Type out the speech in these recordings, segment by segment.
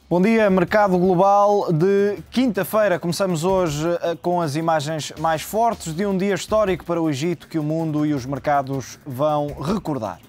Bom dia, mercado global de quinta-feira. Começamos hoje com as imagens mais fortes de um dia histórico para o Egito que o mundo e os mercados vão recordar.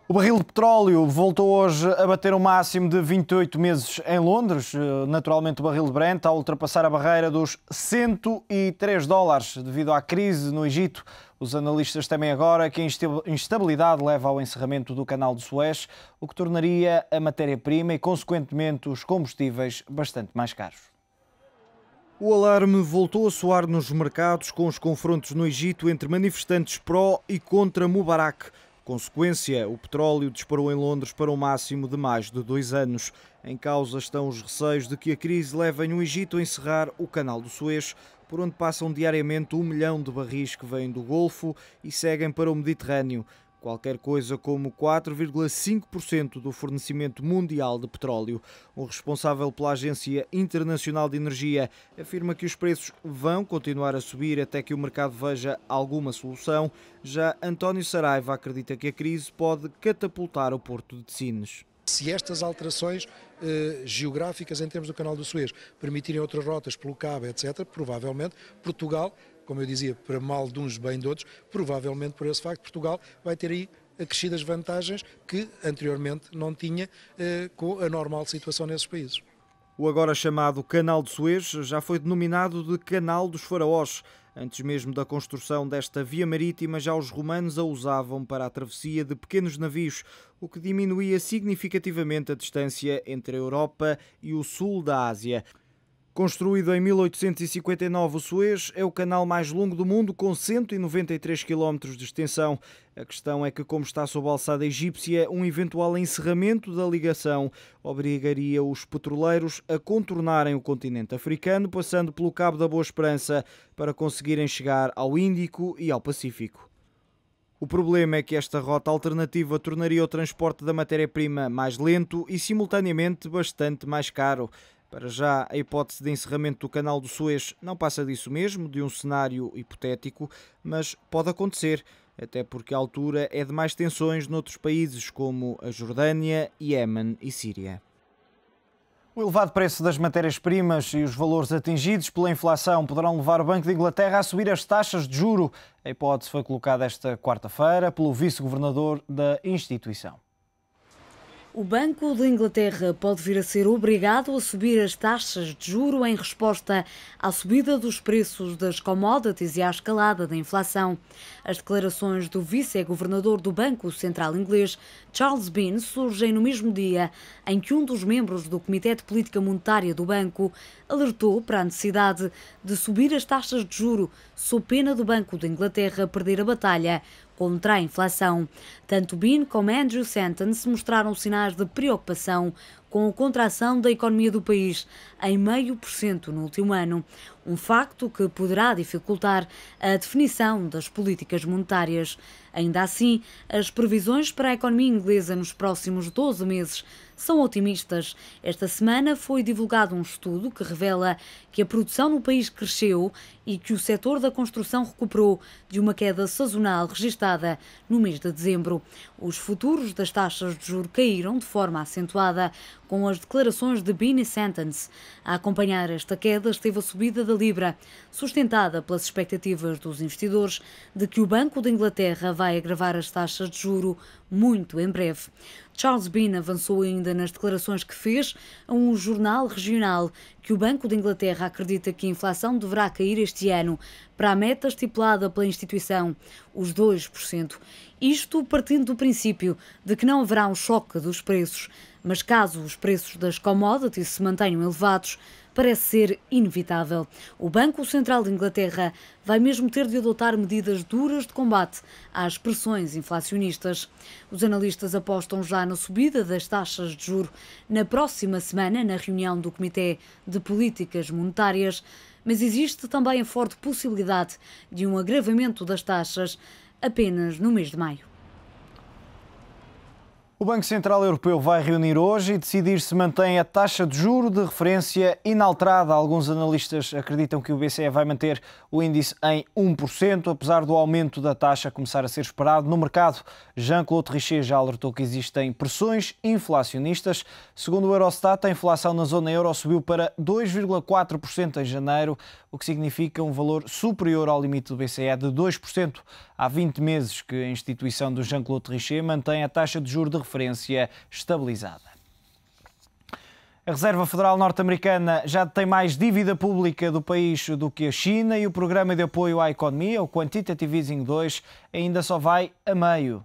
O barril de petróleo voltou hoje a bater o máximo de 28 meses em Londres. Naturalmente, o barril de Brent a ultrapassar a barreira dos $103 devido à crise no Egito. Os analistas temem agora que a instabilidade leva ao encerramento do canal de Suez, o que tornaria a matéria-prima e, consequentemente, os combustíveis bastante mais caros. O alarme voltou a soar nos mercados com os confrontos no Egito entre manifestantes pró e contra Mubarak. Consequência, o petróleo disparou em Londres para um máximo de mais de 2 anos. Em causa estão os receios de que a crise leve o Egito a encerrar o canal do Suez, por onde passam diariamente 1 milhão de barris que vêm do Golfo e seguem para o Mediterrâneo. Qualquer coisa como 4,5% do fornecimento mundial de petróleo. O responsável pela Agência Internacional de Energia afirma que os preços vão continuar a subir até que o mercado veja alguma solução. Já António Saraiva acredita que a crise pode catapultar o porto de Sines. Se estas alterações geográficas em termos do canal do Suez permitirem outras rotas pelo Cabo, etc., provavelmente Portugal, como eu dizia, para mal de uns, bem de outros, provavelmente por esse facto Portugal vai ter aí acrescidas vantagens que anteriormente não tinha com a normal situação nesses países. O agora chamado Canal de Suez já foi denominado de Canal dos Faraós. Antes mesmo da construção desta via marítima, já os romanos a usavam para a travessia de pequenos navios, o que diminuía significativamente a distância entre a Europa e o sul da Ásia. Construído em 1859, o Suez é o canal mais longo do mundo, com 193 km de extensão. A questão é que, como está sob a alçada egípcia, um eventual encerramento da ligação obrigaria os petroleiros a contornarem o continente africano, passando pelo Cabo da Boa Esperança, para conseguirem chegar ao Índico e ao Pacífico. O problema é que esta rota alternativa tornaria o transporte da matéria-prima mais lento e, simultaneamente, bastante mais caro. Para já, a hipótese de encerramento do canal do Suez não passa disso mesmo, de um cenário hipotético, mas pode acontecer, até porque a altura é de mais tensões noutros países como a Jordânia, Iémen e Síria. O elevado preço das matérias-primas e os valores atingidos pela inflação poderão levar o Banco de Inglaterra a subir as taxas de juro. A hipótese foi colocada esta quarta-feira pelo vice-governador da instituição. O Banco de Inglaterra pode vir a ser obrigado a subir as taxas de juro em resposta à subida dos preços das commodities e à escalada da inflação. As declarações do vice-governador do Banco Central Inglês, Charles Bean, surgem no mesmo dia em que um dos membros do Comitê de Política Monetária do banco alertou para a necessidade de subir as taxas de juro, sob pena do Banco de Inglaterra perder a batalha contra a inflação. Tanto Bean como Andrew Santance mostraram sinais de preocupação com a contração da economia do país em 0,5% no último ano, um facto que poderá dificultar a definição das políticas monetárias. Ainda assim, as previsões para a economia inglesa nos próximos 12 meses são otimistas. Esta semana foi divulgado um estudo que revela que a produção no país cresceu e que o setor da construção recuperou de uma queda sazonal registada no mês de dezembro. Os futuros das taxas de juros caíram de forma acentuada, com as declarações de Benny Sentence. A acompanhar esta queda esteve a subida da Libra, sustentada pelas expectativas dos investidores de que o Banco da Inglaterra vai agravar as taxas de juro muito em breve. Charles Bean avançou ainda nas declarações que fez a um jornal regional que o Banco da Inglaterra acredita que a inflação deverá cair este ano para a meta estipulada pela instituição, os 2%. Isto partindo do princípio de que não haverá um choque dos preços, mas caso os preços das commodities se mantenham elevados, parece ser inevitável. O Banco Central de Inglaterra vai mesmo ter de adotar medidas duras de combate às pressões inflacionistas. Os analistas apostam já na subida das taxas de juro na próxima semana, na reunião do Comitê de Políticas Monetárias, mas existe também a forte possibilidade de um agravamento das taxas apenas no mês de maio. O Banco Central Europeu vai reunir hoje e decidir se mantém a taxa de juro de referência inalterada. Alguns analistas acreditam que o BCE vai manter o índice em 1%, apesar do aumento da taxa começar a ser esperado no mercado. Jean-Claude Trichet já alertou que existem pressões inflacionistas. Segundo o Eurostat, a inflação na zona euro subiu para 2,4% em janeiro, o que significa um valor superior ao limite do BCE de 2%. Há 20 meses que a instituição do Jean-Claude Trichet mantém a taxa de juros de referência estabilizada. A Reserva Federal Norte-Americana já tem mais dívida pública do país do que a China e o programa de apoio à economia, o Quantitative Easing 2, ainda só vai a meio.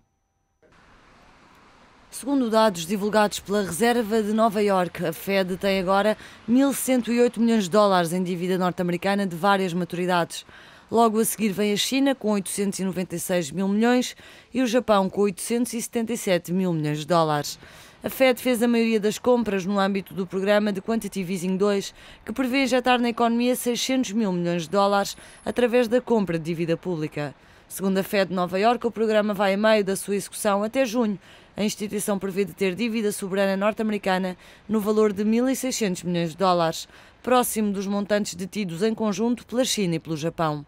Segundo dados divulgados pela Reserva de Nova Iorque, a Fed tem agora 1.108 milhões de dólares em dívida norte-americana de várias maturidades. Logo a seguir vem a China com 896 mil milhões e o Japão com 877 mil milhões de dólares. A Fed fez a maioria das compras no âmbito do programa de Quantitative Easing 2, que prevê injetar na economia 600 mil milhões de dólares através da compra de dívida pública. Segundo a Fed de Nova Iorque, o programa vai a meio da sua execução até junho. A instituição prevê de ter dívida soberana norte-americana no valor de 1.600 milhões de dólares, próximo dos montantes detidos em conjunto pela China e pelo Japão.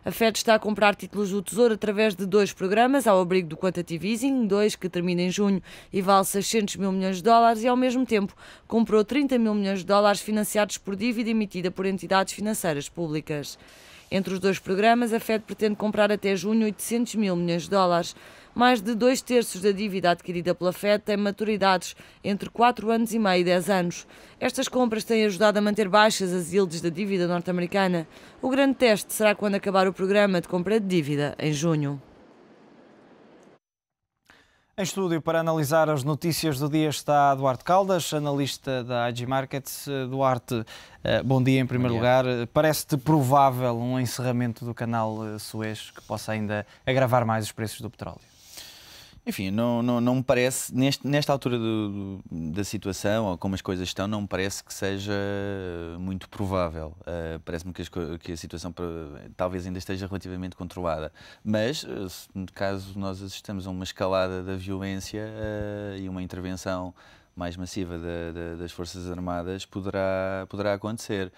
A Fed está a comprar títulos do Tesouro através de 2 programas, ao abrigo do Quantitative Easing 2, que termina em junho e vale 600 mil milhões de dólares, e ao mesmo tempo comprou 30 mil milhões de dólares financiados por dívida emitida por entidades financeiras públicas. Entre os 2 programas, a Fed pretende comprar até junho 800 mil milhões de dólares. Mais de 2/3 da dívida adquirida pela Fed tem maturidades entre 4 anos e meio e 10 anos. Estas compras têm ajudado a manter baixas as yields da dívida norte-americana. O grande teste será quando acabar o programa de compra de dívida, em junho. Em estúdio para analisar as notícias do dia está Duarte Caldas, analista da IG Markets. Duarte, bom dia em primeiro lugar. Parece-te provável um encerramento do canal Suez que possa ainda agravar mais os preços do petróleo? Enfim, não me parece, nesta altura da situação, ou como as coisas estão, não me parece que seja muito provável. Parece-me que a situação talvez ainda esteja relativamente controlada. Mas, caso nós assistamos a uma escalada da violência e uma intervenção mais massiva das Forças Armadas, poderá acontecer.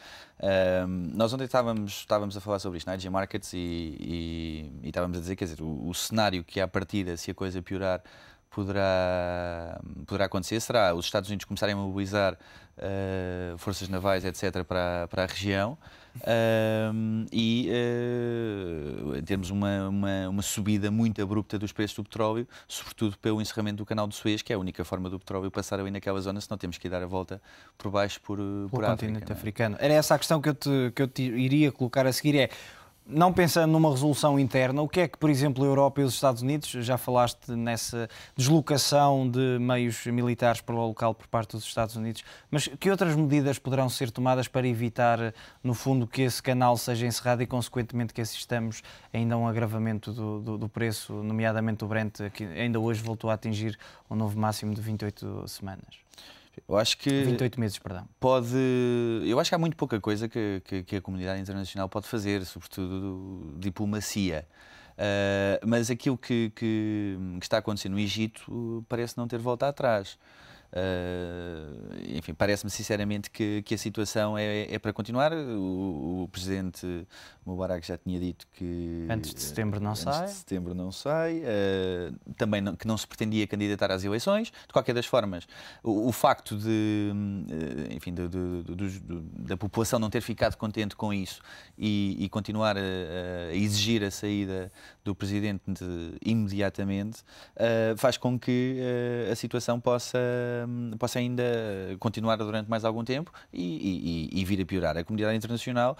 Nós ontem estávamos a falar sobre isto na IG Markets e estávamos a dizer, quer dizer, o cenário que à partida, se a coisa piorar, poderá acontecer, será os Estados Unidos começarem a mobilizar forças navais, etc., para a região, e termos uma subida muito abrupta dos preços do petróleo, sobretudo pelo encerramento do canal de Suez, que é a única forma do petróleo passar ali naquela zona, senão temos que dar a volta por baixo por continente africano. Era essa a questão que eu te iria colocar a seguir, não pensando numa resolução interna, o que é que, por exemplo, a Europa e os Estados Unidos, já falaste nessa deslocação de meios militares para o local por parte dos Estados Unidos, mas que outras medidas poderão ser tomadas para evitar, no fundo, que esse canal seja encerrado e, consequentemente, que assistamos ainda a um agravamento do preço, nomeadamente do Brent, que ainda hoje voltou a atingir um novo máximo de 28 semanas? Eu acho que 28 meses, perdão. Eu acho que há muito pouca coisa que a comunidade internacional pode fazer, sobretudo diplomacia. Mas aquilo que está acontecendo no Egito parece não ter volta atrás. Enfim, parece-me sinceramente que a situação é para continuar. O presidente Mubarak já tinha dito que antes de setembro não sai, também que não se pretendia candidatar às eleições. De qualquer das formas, o facto enfim, da população não ter ficado contente com isso e continuar a exigir a saída do presidente imediatamente, faz com que a situação possa ainda continuar durante mais algum tempo e vir a piorar. A comunidade internacional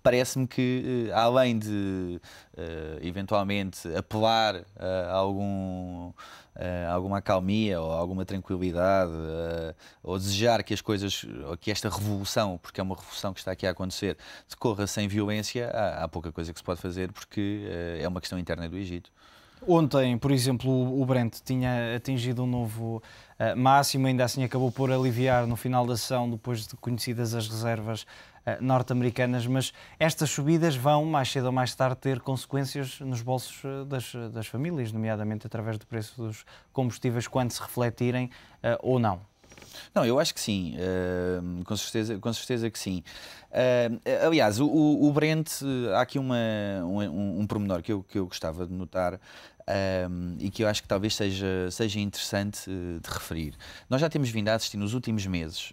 parece-me que, além de eventualmente apelar a alguma acalmia ou alguma tranquilidade, ou desejar que as coisas, ou que esta revolução, porque é uma revolução que está aqui a acontecer, decorra sem violência, há pouca coisa que se pode fazer, porque é uma questão interna do Egito. Ontem, por exemplo, o Brent tinha atingido um novo máximo, ainda assim acabou por aliviar no final da sessão, depois de conhecidas as reservas norte-americanas, mas estas subidas vão, mais cedo ou mais tarde, ter consequências nos bolsos das famílias, nomeadamente através do preço dos combustíveis, quando se refletirem ou não. Não, eu acho que sim, com certeza que sim. Aliás, o Brent, há aqui um pormenor que eu gostava de notar, e que eu acho que talvez seja interessante de referir. Nós já temos vindo a assistir nos últimos meses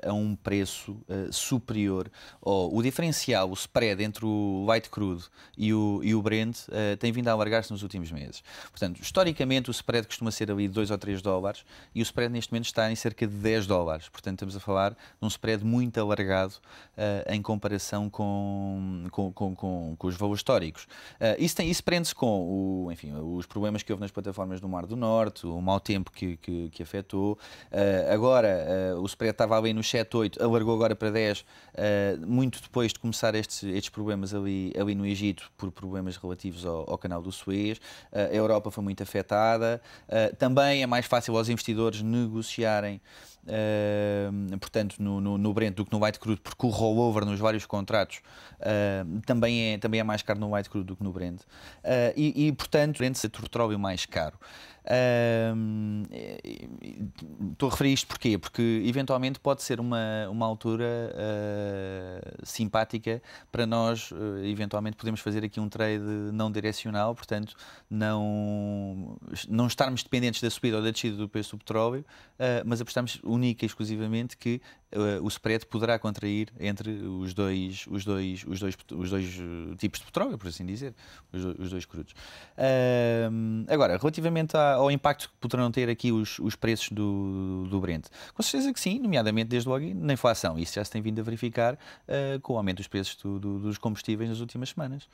a um preço superior, ou o diferencial, o spread entre o light crude e o Brent tem vindo a alargar-se nos últimos meses. Portanto, historicamente o spread costuma ser ali de 2 ou 3 dólares e o spread neste momento está em cerca de 10 dólares. Portanto, estamos a falar de um spread muito alargado em comparação com os valores históricos. Isso prende-se com os problemas que houve nas plataformas do Mar do Norte, o mau tempo que afetou. Agora, o spread estava ali nos 7, 8, alargou agora para 10, muito depois de começar estes problemas ali no Egito, por problemas relativos ao canal do Suez. A Europa foi muito afetada. Também é mais fácil aos investidores negociarem portanto, no Brent do que no White Crude, porque o rollover nos vários contratos também é mais caro no White Crude do que no Brent. Portanto, o Brent é o petróleo mais caro. Estou a referir isto porquê? Porque eventualmente pode ser uma altura simpática para nós eventualmente podemos fazer aqui um trade não direcional, portanto não estarmos dependentes da subida ou da descida do preço do petróleo, mas apostamos única e exclusivamente que o spread poderá contrair entre os dois tipos de petróleo, por assim dizer, os dois crudos. Agora, relativamente ao impacto que poderão ter aqui os preços do Brent, com certeza que sim, nomeadamente desde logo na inflação. Isso já se tem vindo a verificar com o aumento dos preços dos combustíveis nas últimas semanas.